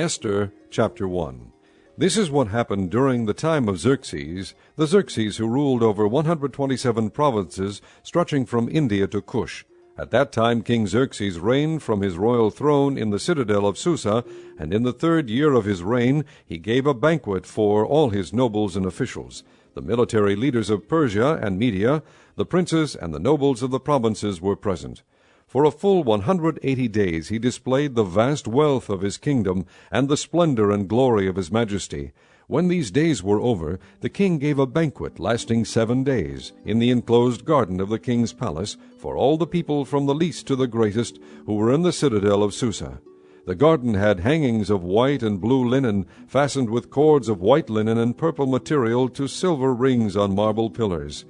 Esther chapter 1. This is what happened during the time of Xerxes, the Xerxes who ruled over 127 provinces stretching from India to Cush. At that time King Xerxes reigned from his royal throne in the citadel of Susa, and in the 3rd year of his reign he gave a banquet for all his nobles and officials, the military leaders of Persia and Media, the princes and the nobles of the provinces were present. For a full 180 days he displayed the vast wealth of his kingdom and the splendor and glory of his majesty. When these days were over, the king gave a banquet lasting 7 days in the enclosed garden of the king's palace for all the people from the least to the greatest who were in the citadel of Susa. The garden had hangings of white and blue linen, fastened with cords of white linen and purple material to silver rings on marble pillars.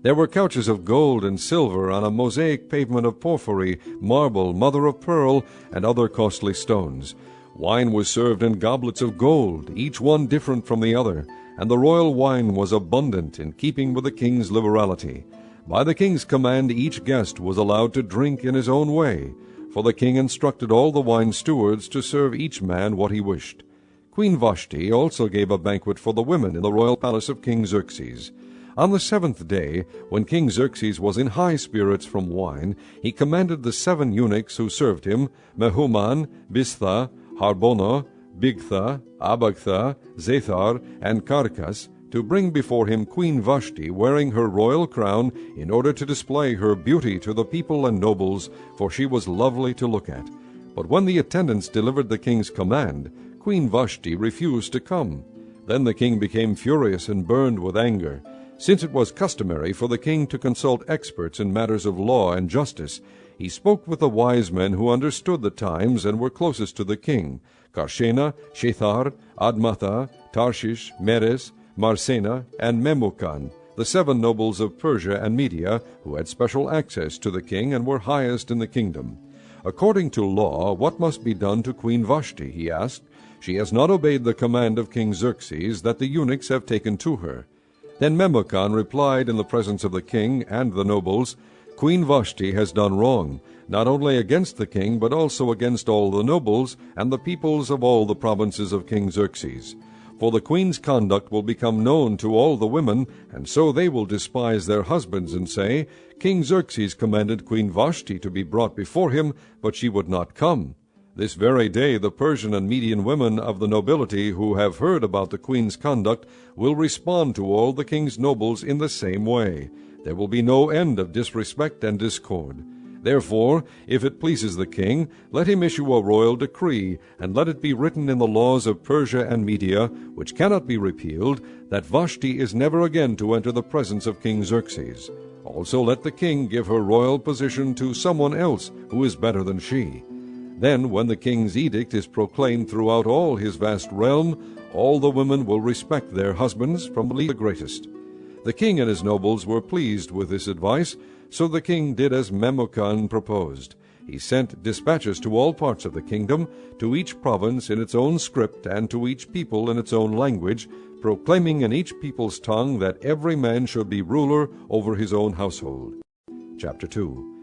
There were couches of gold and silver on a mosaic pavement of porphyry, marble, mother of pearl, and other costly stones. Wine was served in goblets of gold, each one different from the other, and the royal wine was abundant, in keeping with the king's liberality. By the king's command each guest was allowed to drink in his own way, for the king instructed all the wine stewards to serve each man what he wished. Queen Vashti also gave a banquet for the women in the royal palace of King Xerxes. On the 7th day, when King Xerxes was in high spirits from wine, he commanded the 7 eunuchs who served him, Mehuman, Biztha, Harbona, Bigtha, Abagtha, Zethar, and Carcas, to bring before him Queen Vashti wearing her royal crown, in order to display her beauty to the people and nobles, for she was lovely to look at. But when the attendants delivered the king's command, Queen Vashti refused to come. Then the king became furious and burned with anger. Since it was customary for the king to consult experts in matters of law and justice, he spoke with the wise men who understood the times and were closest to the king, Karshena, Shethar, Admatha, Tarshish, Meres, Marsena, and Memucan, the 7 nobles of Persia and Media, who had special access to the king and were highest in the kingdom. According to law, what must be done to Queen Vashti, he asked. She has not obeyed the command of King Xerxes that the eunuchs have taken to her. Then Memucan replied in the presence of the king and the nobles, Queen Vashti has done wrong, not only against the king, but also against all the nobles and the peoples of all the provinces of King Xerxes. For the queen's conduct will become known to all the women, and so they will despise their husbands and say, King Xerxes commanded Queen Vashti to be brought before him, but she would not come. This very day the Persian and Median women of the nobility who have heard about the queen's conduct will respond to all the king's nobles in the same way. There will be no end of disrespect and discord. Therefore, if it pleases the king, let him issue a royal decree, and let it be written in the laws of Persia and Media, which cannot be repealed, that Vashti is never again to enter the presence of King Xerxes. Also let the king give her royal position to someone else who is better than she. Then, when the king's edict is proclaimed throughout all his vast realm, all the women will respect their husbands, from the least to the greatest. The king and his nobles were pleased with this advice, so the king did as Memucan proposed. He sent dispatches to all parts of the kingdom, to each province in its own script, and to each people in its own language, proclaiming in each people's tongue that every man should be ruler over his own household. Chapter 2.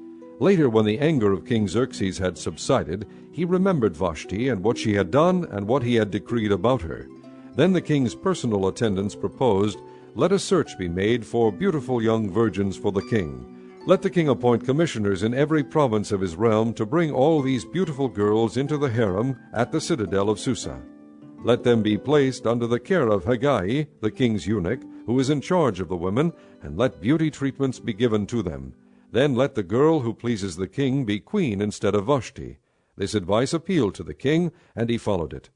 Later, when the anger of King Xerxes had subsided, he remembered Vashti and what she had done and what he had decreed about her. Then the king's personal attendants proposed, Let a search be made for beautiful young virgins for the king. Let the king appoint commissioners in every province of his realm to bring all these beautiful girls into the harem at the citadel of Susa. Let them be placed under the care of Haggai, the king's eunuch, who is in charge of the women, and let beauty treatments be given to them. Then let the girl who pleases the king be queen instead of Vashti. This advice appealed to the king, and he followed it.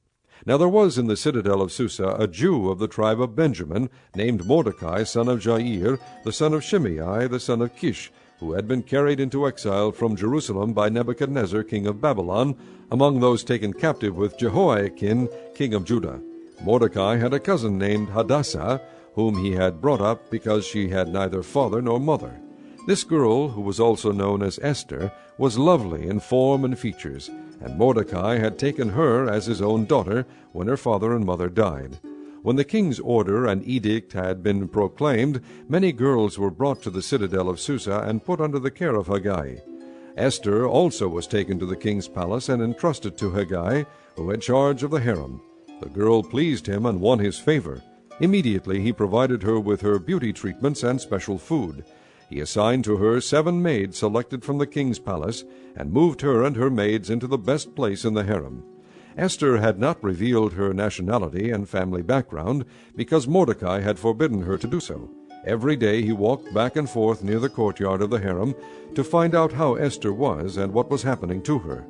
Now there was in the citadel of Susa a Jew of the tribe of Benjamin, named Mordecai, son of Jair, the son of Shimei, the son of Kish, who had been carried into exile from Jerusalem by Nebuchadnezzar, king of Babylon, among those taken captive with Jehoiakim, king of Judah. Mordecai had a cousin named Hadassah, whom he had brought up because she had neither father nor mother. This girl, who was also known as Esther, was lovely in form and features, and Mordecai had taken her as his own daughter when her father and mother died. When the king's order and edict had been proclaimed, many girls were brought to the citadel of Susa and put under the care of Haggai. Esther also was taken to the king's palace and entrusted to Haggai, who had charge of the harem. The girl pleased him and won his favor. Immediately he provided her with her beauty treatments and special food. He assigned to her 7 maids selected from the king's palace, and moved her and her maids into the best place in the harem. Esther had not revealed her nationality and family background, because Mordecai had forbidden her to do so. Every day he walked back and forth near the courtyard of the harem to find out how Esther was and what was happening to her.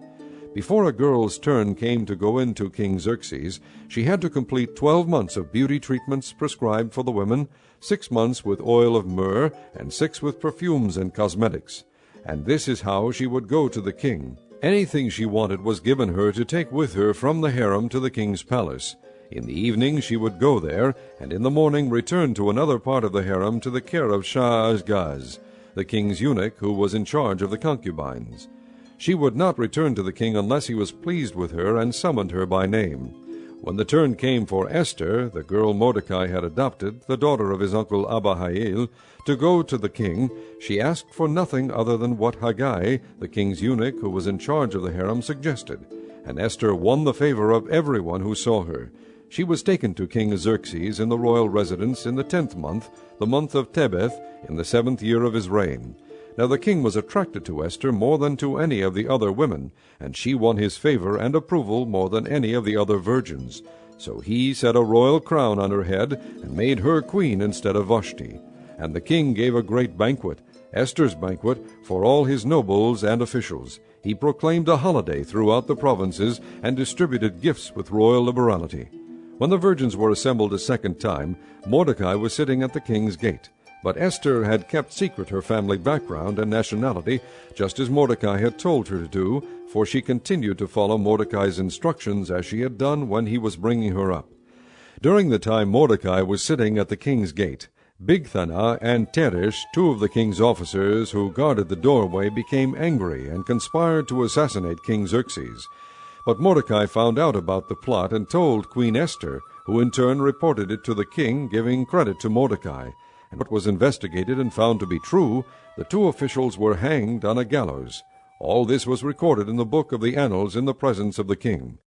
Before a girl's turn came to go into King Xerxes, she had to complete 12 months of beauty treatments prescribed for the women, 6 months with oil of myrrh, and 6 with perfumes and cosmetics. And this is how she would go to the king. Anything she wanted was given her to take with her from the harem to the king's palace. In the evening she would go there, and in the morning return to another part of the harem to the care of Shah-Azgaz, the king's eunuch who was in charge of the concubines. She would not return to the king unless he was pleased with her and summoned her by name. When the turn came for Esther, the girl Mordecai had adopted, the daughter of his uncle Abihail, to go to the king, she asked for nothing other than what Haggai, the king's eunuch who was in charge of the harem, suggested, and Esther won the favor of everyone who saw her. She was taken to King Xerxes in the royal residence in the 10th month, the month of Tebeth, in the 7th year of his reign. Now the king was attracted to Esther more than to any of the other women, and she won his favor and approval more than any of the other virgins. So he set a royal crown on her head, and made her queen instead of Vashti. And the king gave a great banquet, Esther's banquet, for all his nobles and officials. He proclaimed a holiday throughout the provinces, and distributed gifts with royal liberality. When the virgins were assembled a second time, Mordecai was sitting at the king's gate. But Esther had kept secret her family background and nationality, just as Mordecai had told her to do, for she continued to follow Mordecai's instructions as she had done when he was bringing her up. During the time Mordecai was sitting at the king's gate, Bigthana and Teresh, 2 of the king's officers who guarded the doorway, became angry and conspired to assassinate King Xerxes. But Mordecai found out about the plot and told Queen Esther, who in turn reported it to the king, giving credit to Mordecai. And what was investigated and found to be true, the 2 officials were hanged on a gallows. All this was recorded in the book of the annals in the presence of the king.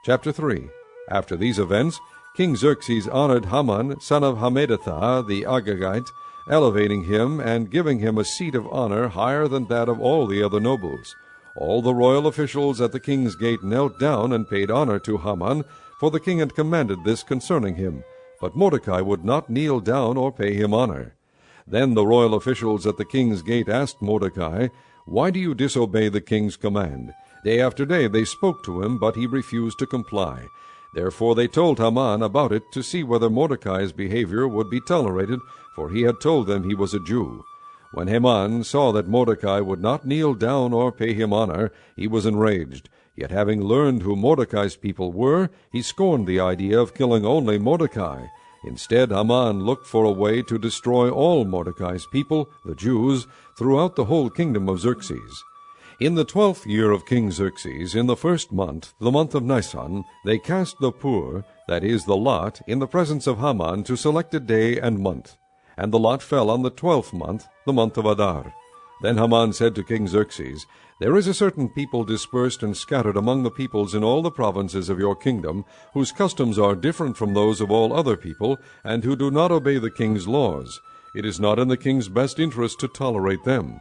Chapter 3. After these events, King Xerxes honored Haman, son of Hammedatha, the Agagite, elevating him and giving him a seat of honor higher than that of all the other nobles. All the royal officials at the king's gate knelt down and paid honor to Haman, for the king had commanded this concerning him. But Mordecai would not kneel down or pay him honor. Then the royal officials at the king's gate asked Mordecai, "Why do you disobey the king's command?" Day after day they spoke to him, but he refused to comply. Therefore they told Haman about it to see whether Mordecai's behavior would be tolerated, for he had told them he was a Jew. When Haman saw that Mordecai would not kneel down or pay him honor, he was enraged. Yet having learned who Mordecai's people were, he scorned the idea of killing only Mordecai. Instead, Haman looked for a way to destroy all Mordecai's people, the Jews, throughout the whole kingdom of Xerxes. In the 12th year of King Xerxes, in the 1st month, the month of Nisan, they cast the pur, that is, the lot, in the presence of Haman to select a day and month. And the lot fell on the 12th month, the month of Adar. Then Haman said to King Xerxes, "There is a certain people dispersed and scattered among the peoples in all the provinces of your kingdom, whose customs are different from those of all other people, and who do not obey the king's laws. It is not in the king's best interest to tolerate them.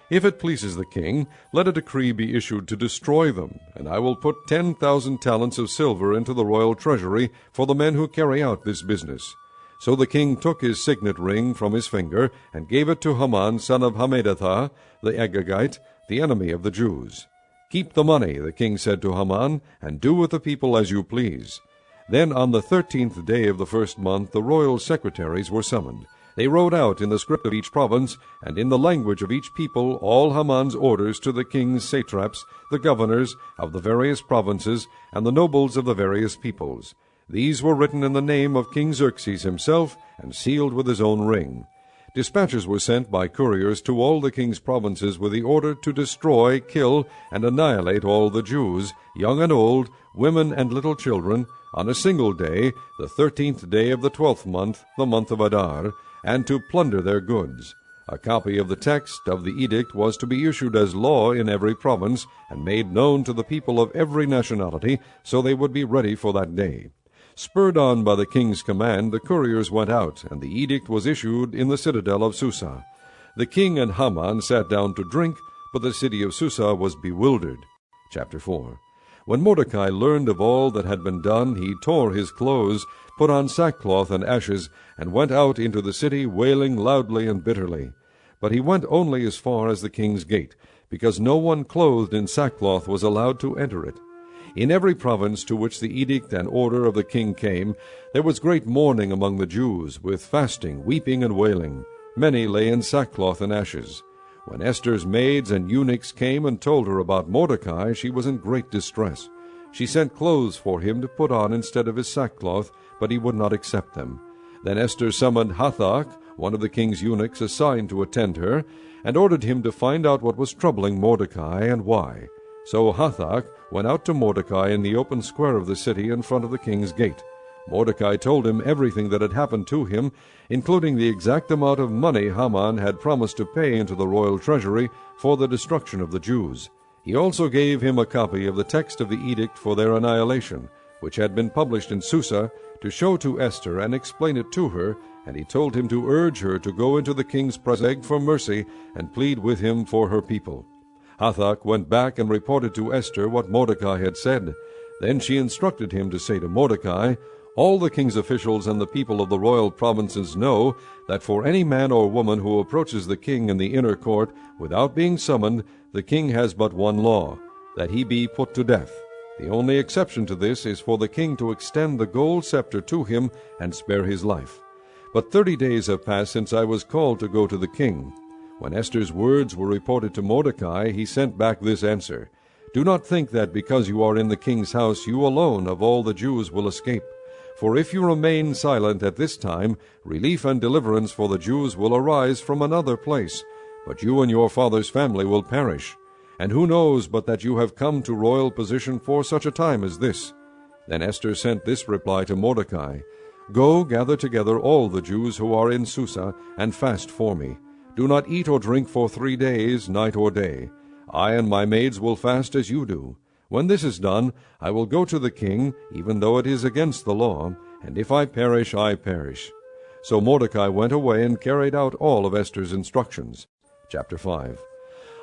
If it pleases the king, let a decree be issued to destroy them, and I will put 10,000 talents of silver into the royal treasury for the men who carry out this business." So the king took his signet ring from his finger, and gave it to Haman, son of Hammedatha, the Agagite, the enemy of the Jews. "Keep the money," the king said to Haman, "and do with the people as you please." Then on the 13th day of the 1st month the royal secretaries were summoned. They wrote out in the script of each province, and in the language of each people, all Haman's orders to the king's satraps, the governors of the various provinces, and the nobles of the various peoples. These were written in the name of King Xerxes himself, and sealed with his own ring. Dispatches were sent by couriers to all the king's provinces with the order to destroy, kill, and annihilate all the Jews, young and old, women and little children, on a single day, the 13th day of the 12th month, the month of Adar, and to plunder their goods. A copy of the text of the edict was to be issued as law in every province, and made known to the people of every nationality, so they would be ready for that day. Spurred on by the king's command, the couriers went out, and the edict was issued in the citadel of Susa. The king and Haman sat down to drink, but the city of Susa was bewildered. Chapter 4. When Mordecai learned of all that had been done, he tore his clothes, put on sackcloth and ashes, and went out into the city, wailing loudly and bitterly. But he went only as far as the king's gate, because no one clothed in sackcloth was allowed to enter it. In every province to which the edict and order of the king came, there was great mourning among the Jews, with fasting, weeping, and wailing. Many lay in sackcloth and ashes. When Esther's maids and eunuchs came and told her about Mordecai, she was in great distress. She sent clothes for him to put on instead of his sackcloth, but he would not accept them. Then Esther summoned Hathach, one of the king's eunuchs assigned to attend her, and ordered him to find out what was troubling Mordecai and why. So Hathach went out to Mordecai in the open square of the city in front of the king's gate. Mordecai told him everything that had happened to him, including the exact amount of money Haman had promised to pay into the royal treasury for the destruction of the Jews. He also gave him a copy of the text of the edict for their annihilation, which had been published in Susa, to show to Esther and explain it to her, and he told him to urge her to go into the king's presence for mercy and plead with him for her people. Hathach went back and reported to Esther what Mordecai had said. Then she instructed him to say to Mordecai, "All the king's officials and the people of the royal provinces know that for any man or woman who approaches the king in the inner court without being summoned, the king has but one law, that he be put to death. The only exception to this is for the king to extend the gold scepter to him and spare his life. But 30 days have passed since I was called to go to the king." When Esther's words were reported to Mordecai, he sent back this answer, "Do not think that because you are in the king's house you alone of all the Jews will escape. For if you remain silent at this time, relief and deliverance for the Jews will arise from another place, but you and your father's family will perish. And who knows but that you have come to royal position for such a time as this?" Then Esther sent this reply to Mordecai, "Go, gather together all the Jews who are in Susa, and fast for me. Do not eat or drink for 3 days, night or day. I and my maids will fast as you do. When this is done, I will go to the king, even though it is against the law, and if I perish, I perish." So Mordecai went away and carried out all of Esther's instructions. Chapter 5.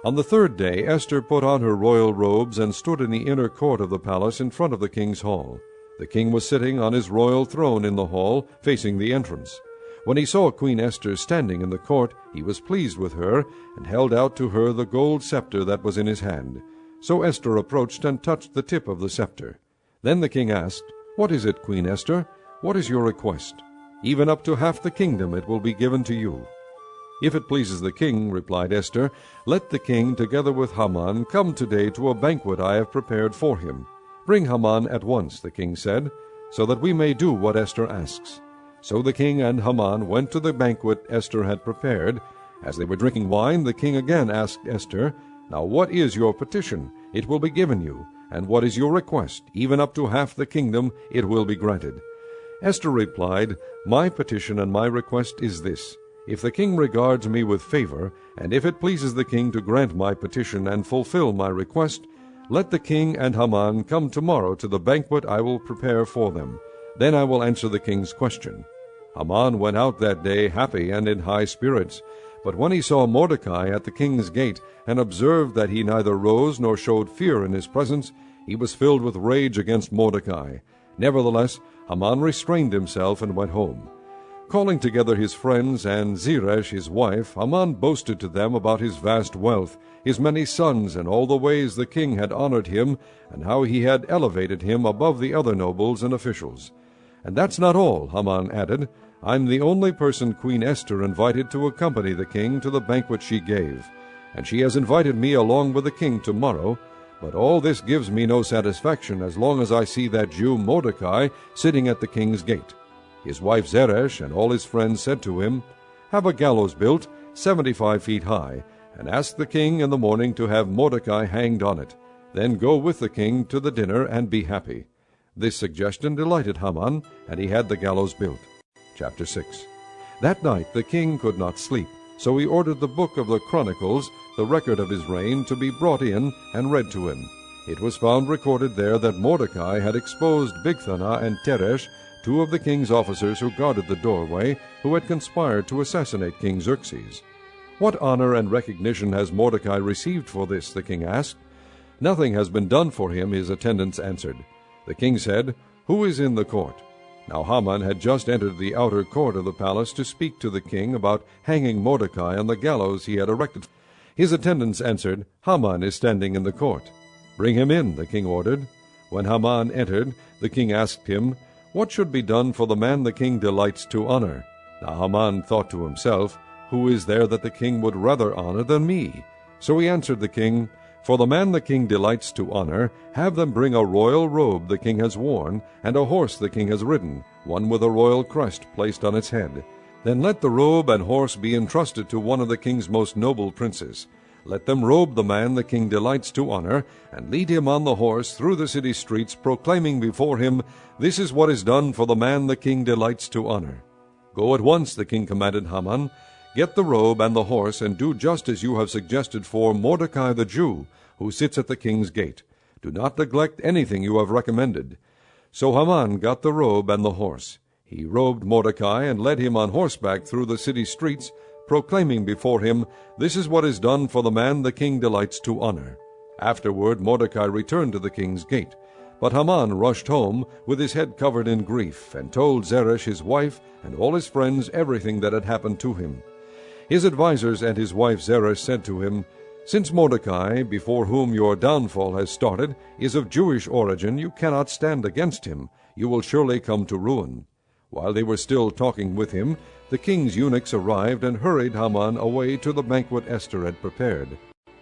On the 3rd day Esther put on her royal robes and stood in the inner court of the palace in front of the king's hall. The king was sitting on his royal throne in the hall, facing the entrance. When he saw Queen Esther standing in the court, he was pleased with her, and held out to her the gold scepter that was in his hand. So Esther approached and touched the tip of the scepter. Then the king asked, "What is it, Queen Esther? What is your request? Even up to half the kingdom it will be given to you." "If it pleases the king," replied Esther, "let the king, together with Haman, come today to a banquet I have prepared for him." "Bring Haman at once," the king said, "so that we may do what Esther asks." So the king and Haman went to the banquet Esther had prepared. As they were drinking wine, the king again asked Esther, "Now what is your petition? It will be given you. And what is your request? Even up to half the kingdom it will be granted." Esther replied, "My petition and my request is this. If the king regards me with favor, and if it pleases the king to grant my petition and fulfill my request, let the king and Haman come tomorrow to the banquet I will prepare for them. Then I will answer the king's question." Haman went out that day happy and in high spirits. But when he saw Mordecai at the king's gate, and observed that he neither rose nor showed fear in his presence, he was filled with rage against Mordecai. Nevertheless, Haman restrained himself and went home. Calling together his friends and Zeresh his wife, Haman boasted to them about his vast wealth, his many sons, and all the ways the king had honored him, and how he had elevated him above the other nobles and officials. "And that's not all," Haman added. "I'm the only person Queen Esther invited to accompany the king to the banquet she gave, and she has invited me along with the king tomorrow. But all this gives me no satisfaction as long as I see that Jew Mordecai sitting at the king's gate." His wife Zeresh and all his friends said to him, "Have a gallows built 75 feet high, and ask the king in the morning to have Mordecai hanged on it. Then go with the king to the dinner and be happy." This suggestion delighted Haman, and he had the gallows built. Chapter 6. That night the king could not sleep. So he ordered the book of the Chronicles, the record of his reign, to be brought in and read to him. It was found recorded there that Mordecai had exposed Bigthana and Teresh, two of the king's officers who guarded the doorway, who had conspired to assassinate King Xerxes. "What honor and recognition has Mordecai received for this?" the king asked. "Nothing has been done for him," his attendants answered. The king said, "Who is in the court?" Now Haman had just entered the outer court of the palace to speak to the king about hanging Mordecai on the gallows he had erected. His attendants answered, "Haman is standing in the court." "Bring him in," the king ordered. When Haman entered, the king asked him, "What should be done for the man the king delights to honor?" Now Haman thought to himself, "Who is there that the king would rather honor than me?" So he answered the king, "For the man the king delights to honor, have them bring a royal robe the king has worn, and a horse the king has ridden, one with a royal crest placed on its head. Then let the robe and horse be entrusted to one of the king's most noble princes. Let them robe the man the king delights to honor, and lead him on the horse through the city streets, proclaiming before him, 'This is what is done for the man the king delights to honor.'" "Go at once," the king commanded Haman. "Get the robe and the horse, and do just as you have suggested for Mordecai the Jew, who sits at the king's gate. Do not neglect anything you have recommended." So Haman got the robe and the horse. He robed Mordecai and led him on horseback through the city streets, proclaiming before him, "This is what is done for the man the king delights to honor." Afterward Mordecai returned to the king's gate. But Haman rushed home, with his head covered in grief, and told Zeresh his wife and all his friends everything that had happened to him. His advisers and his wife Zeresh said to him, "Since Mordecai, before whom your downfall has started, is of Jewish origin, you cannot stand against him. You will surely come to ruin." While they were still talking with him, the king's eunuchs arrived and hurried Haman away to the banquet Esther had prepared.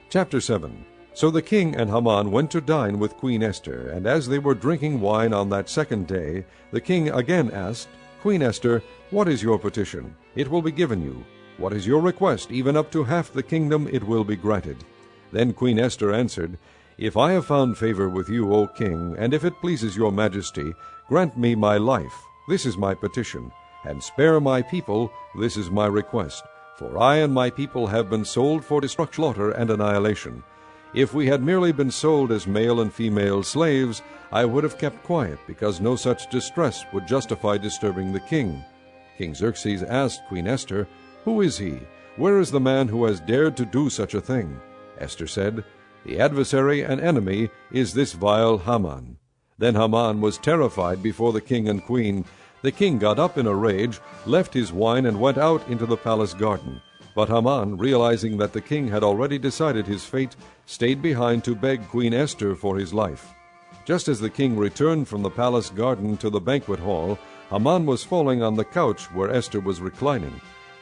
Chapter 7. So the king and Haman went to dine with Queen Esther, and as they were drinking wine on that second day, the king again asked, "Queen Esther, what is your petition? It will be given you. What is your request? Even up to half the kingdom it will be granted." Then Queen Esther answered, "If I have found favor with you, O king, and if it pleases your majesty, grant me my life. This is my petition. And spare my people. This is my request. For I and my people have been sold for destruction, slaughter, and annihilation. If we had merely been sold as male and female slaves, I would have kept quiet, because no such distress would justify disturbing the king." King Xerxes asked Queen Esther, "Who is he? Where is the man who has dared to do such a thing?" Esther said, "The adversary and enemy is this vile Haman." Then Haman was terrified before the king and queen. The king got up in a rage, left his wine, and went out into the palace garden. But Haman, realizing that the king had already decided his fate, stayed behind to beg Queen Esther for his life. Just as the king returned from the palace garden to the banquet hall, Haman was falling on the couch where Esther was reclining.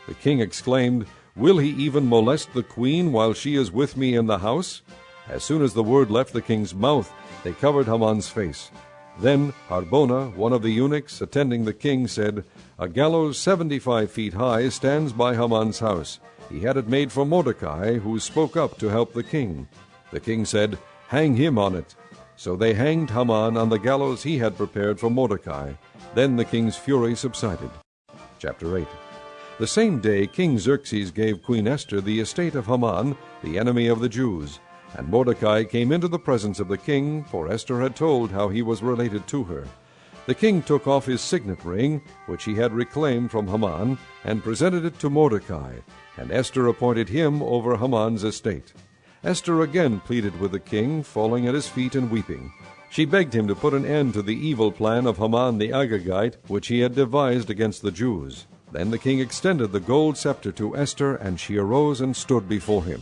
The king exclaimed, "Will he even molest the queen while she is with me in the house?" As soon as the word left the king's mouth, they covered Haman's face. Then Harbona, one of the eunuchs attending the king, said, "A gallows 75 feet high stands by Haman's house. He had it made for Mordecai, who spoke up to help the king." The king said, "Hang him on it." So they hanged Haman on the gallows he had prepared for Mordecai. Then the king's fury subsided. Chapter 8. The same day King Xerxes gave Queen Esther the estate of Haman, the enemy of the Jews. And Mordecai came into the presence of the king, for Esther had told how he was related to her. The king took off his signet ring, which he had reclaimed from Haman, and presented it to Mordecai, and Esther appointed him over Haman's estate. Esther again pleaded with the king, falling at his feet and weeping. She begged him to put an end to the evil plan of Haman the Agagite, which he had devised against the Jews. Then the king extended the gold scepter to Esther, and she arose and stood before him.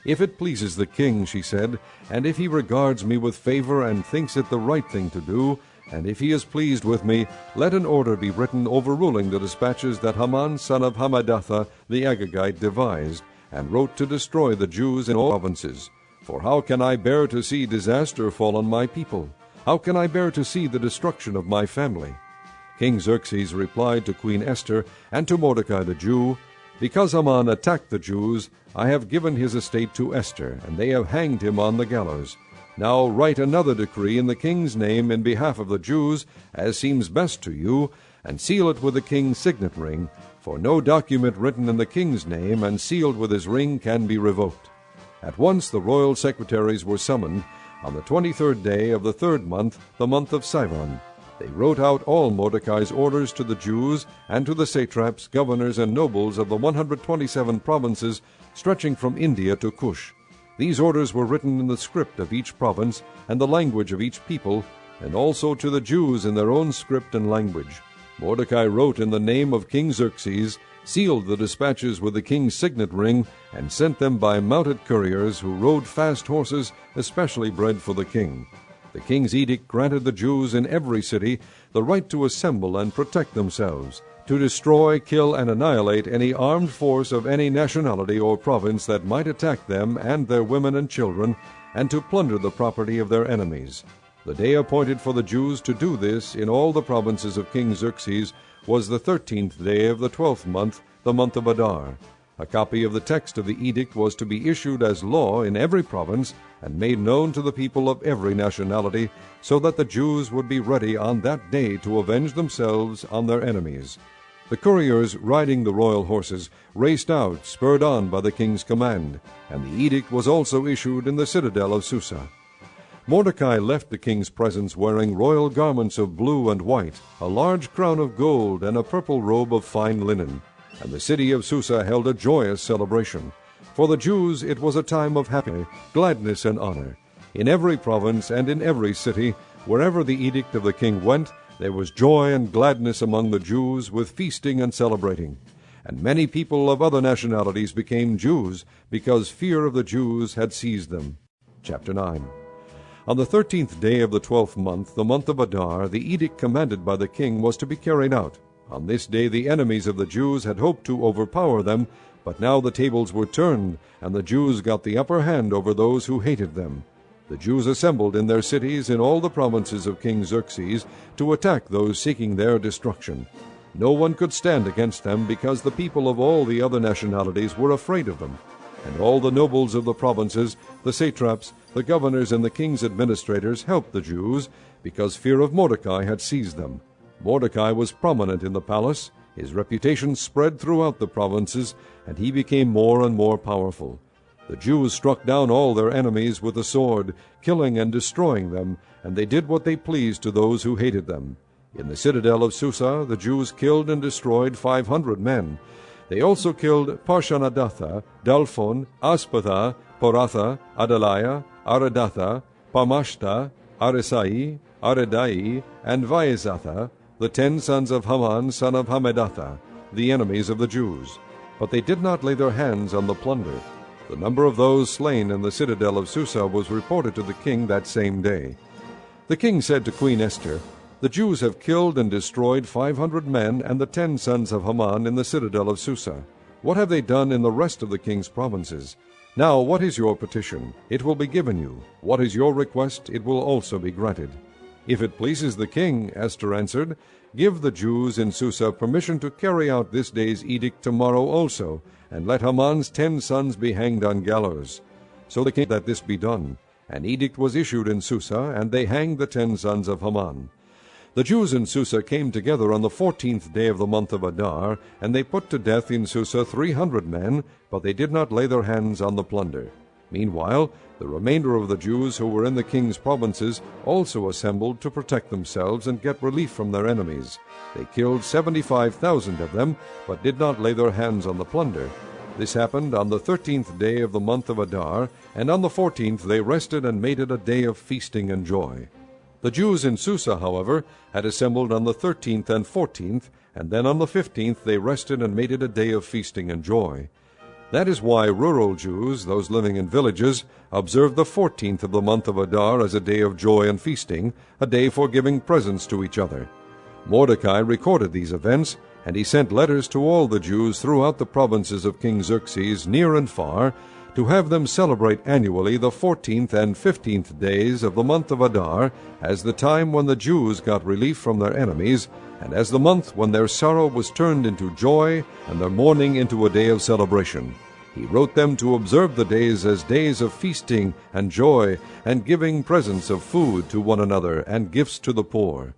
"If it pleases the king," she said, "and if he regards me with favor and thinks it the right thing to do, and if he is pleased with me, let an order be written overruling the dispatches that Haman son of Hammedatha the Agagite devised, and wrote to destroy the Jews in all provinces. For how can I bear to see disaster fall on my people? How can I bear to see the destruction of my family?" King Xerxes replied to Queen Esther and to Mordecai the Jew, "Because Haman attacked the Jews, I have given his estate to Esther, and they have hanged him on the gallows. Now write another decree in the king's name in behalf of the Jews, as seems best to you, and seal it with the king's signet ring, for no document written in the king's name and sealed with his ring can be revoked. At once the royal secretaries were summoned on the 23rd day of the 3rd month, the month of Sivan. They wrote out all Mordecai's orders to the Jews and to the satraps, governors, and nobles of the 127 provinces stretching from India to Cush. These orders were written in the script of each province and the language of each people, and also to the Jews in their own script and language. Mordecai wrote in the name of King Xerxes, sealed the dispatches with the king's signet ring, and sent them by mounted couriers who rode fast horses, especially bred for the king. The king's edict granted the Jews in every city the right to assemble and protect themselves, to destroy, kill, and annihilate any armed force of any nationality or province that might attack them and their women and children, and to plunder the property of their enemies. The day appointed for the Jews to do this in all the provinces of King Xerxes was the 13th day of the 12th month, the month of Adar. A copy of the text of the edict was to be issued as law in every province and made known to the people of every nationality, so that the Jews would be ready on that day to avenge themselves on their enemies. The couriers riding the royal horses raced out, spurred on by the king's command, and the edict was also issued in the citadel of Susa. Mordecai left the king's presence wearing royal garments of blue and white, a large crown of gold, and a purple robe of fine linen. And the city of Susa held a joyous celebration. For the Jews it was a time of happy, gladness, and honor. In every province and in every city, wherever the edict of the king went, there was joy and gladness among the Jews, with feasting and celebrating. And many people of other nationalities became Jews, because fear of the Jews had seized them. Chapter 9. On the 13th day of the 12th month, the month of Adar, the edict commanded by the king was to be carried out. On this day the enemies of the Jews had hoped to overpower them, but now the tables were turned, and the Jews got the upper hand over those who hated them. The Jews assembled in their cities in all the provinces of King Xerxes to attack those seeking their destruction. No one could stand against them, because the people of all the other nationalities were afraid of them. And all the nobles of the provinces, the satraps, the governors, and the king's administrators helped the Jews, because fear of Mordecai had seized them. Mordecai was prominent in the palace. His reputation spread throughout the provinces, and he became more and more powerful. The Jews struck down all their enemies with the sword, killing and destroying them, and they did what they pleased to those who hated them. In the citadel of Susa the Jews killed and destroyed 500 men. They also killed Parshanadattha, Dalphon, Aspatha, Poratha, Adaliah, Aradatha, Parmashta, Arisai, Aredai, and Vaizatha, the 10 sons of Haman, son of Hammedatha, the enemies of the Jews. But they did not lay their hands on the plunder. The number of those slain in the citadel of Susa was reported to the king that same day. The king said to Queen Esther, "The Jews have killed and destroyed 500 men and the 10 sons of Haman in the citadel of Susa. What have they done in the rest of the king's provinces? Now what is your petition? It will be given you. What is your request? It will also be granted." "If it pleases the king," Esther answered, "give the Jews in Susa permission to carry out this day's edict tomorrow also, and let Haman's 10 sons be hanged on gallows." So the king that this be done. An edict was issued in Susa, and they hanged the 10 sons of Haman. The Jews in Susa came together on the 14th day of the month of Adar, and they put to death in Susa 300 men, but they did not lay their hands on the plunder. Meanwhile, the remainder of the Jews who were in the king's provinces also assembled to protect themselves and get relief from their enemies. They killed 75,000 of them, but did not lay their hands on the plunder. This happened on the 13th day of the month of Adar, and on the 14th they rested and made it a day of feasting and joy. The Jews in Susa, however, had assembled on the 13th and 14th, and then on the 15th they rested and made it a day of feasting and joy. That is why rural Jews, those living in villages, observed the 14th of the month of Adar as a day of joy and feasting, a day for giving presents to each other. Mordecai recorded these events, and he sent letters to all the Jews throughout the provinces of King Xerxes, near and far, to have them celebrate annually the 14th and 15th days of the month of Adar as the time when the Jews got relief from their enemies, and as the month when their sorrow was turned into joy and their mourning into a day of celebration. He wrote them to observe the days as days of feasting and joy, and giving presents of food to one another and gifts to the poor.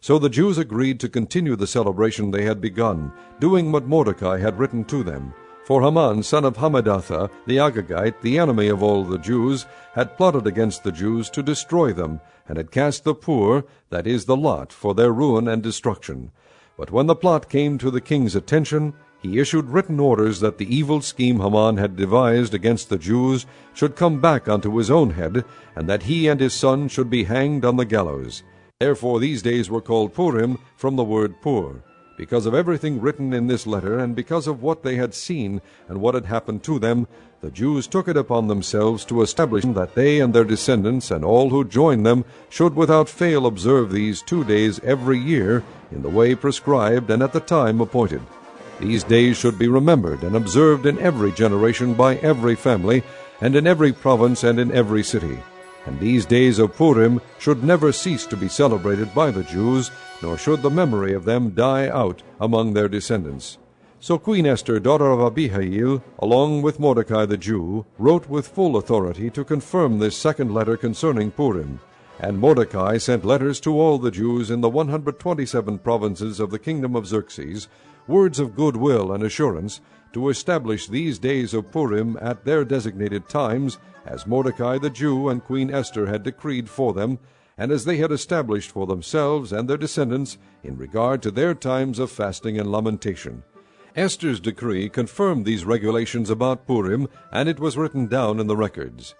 So the Jews agreed to continue the celebration they had begun, doing what Mordecai had written to them. For Haman, son of Hammedatha, the Agagite, the enemy of all the Jews, had plotted against the Jews to destroy them, and had cast the pur, that is, the lot, for their ruin and destruction. But when the plot came to the king's attention, he issued written orders that the evil scheme Haman had devised against the Jews should come back unto his own head, and that he and his son should be hanged on the gallows. Therefore these days were called Purim, from the word pur. Because of everything written in this letter, and because of what they had seen and what had happened to them, the Jews took it upon themselves to establish that they and their descendants and all who joined them should without fail observe these 2 days every year in the way prescribed and at the time appointed. These days should be remembered and observed in every generation by every family, and in every province and in every city. And these days of Purim should never cease to be celebrated by the Jews, nor should the memory of them die out among their descendants. So Queen Esther, daughter of Abihail, along with Mordecai the Jew, wrote with full authority to confirm this second letter concerning Purim. And Mordecai sent letters to all the Jews in the 127 provinces of the kingdom of Xerxes, words of goodwill and assurance, to establish these days of Purim at their designated times, as Mordecai the Jew and Queen Esther had decreed for them, and as they had established for themselves and their descendants in regard to their times of fasting and lamentation. Esther's decree confirmed these regulations about Purim, and it was written down in the records.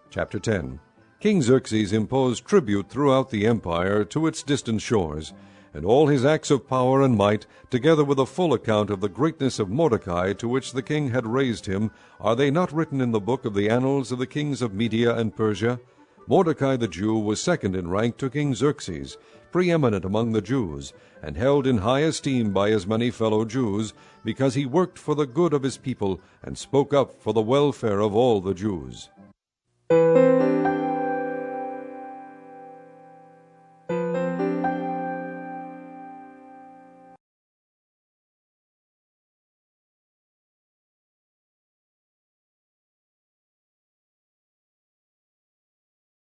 Chapter 10. King Xerxes imposed tribute throughout the empire to its distant shores, and all his acts of power and might, together with a full account of the greatness of Mordecai to which the king had raised him, are they not written in the book of the annals of the kings of Media and Persia? Mordecai the Jew was second in rank to King Xerxes, preeminent among the Jews, and held in high esteem by his many fellow Jews, because he worked for the good of his people and spoke up for the welfare of all the Jews.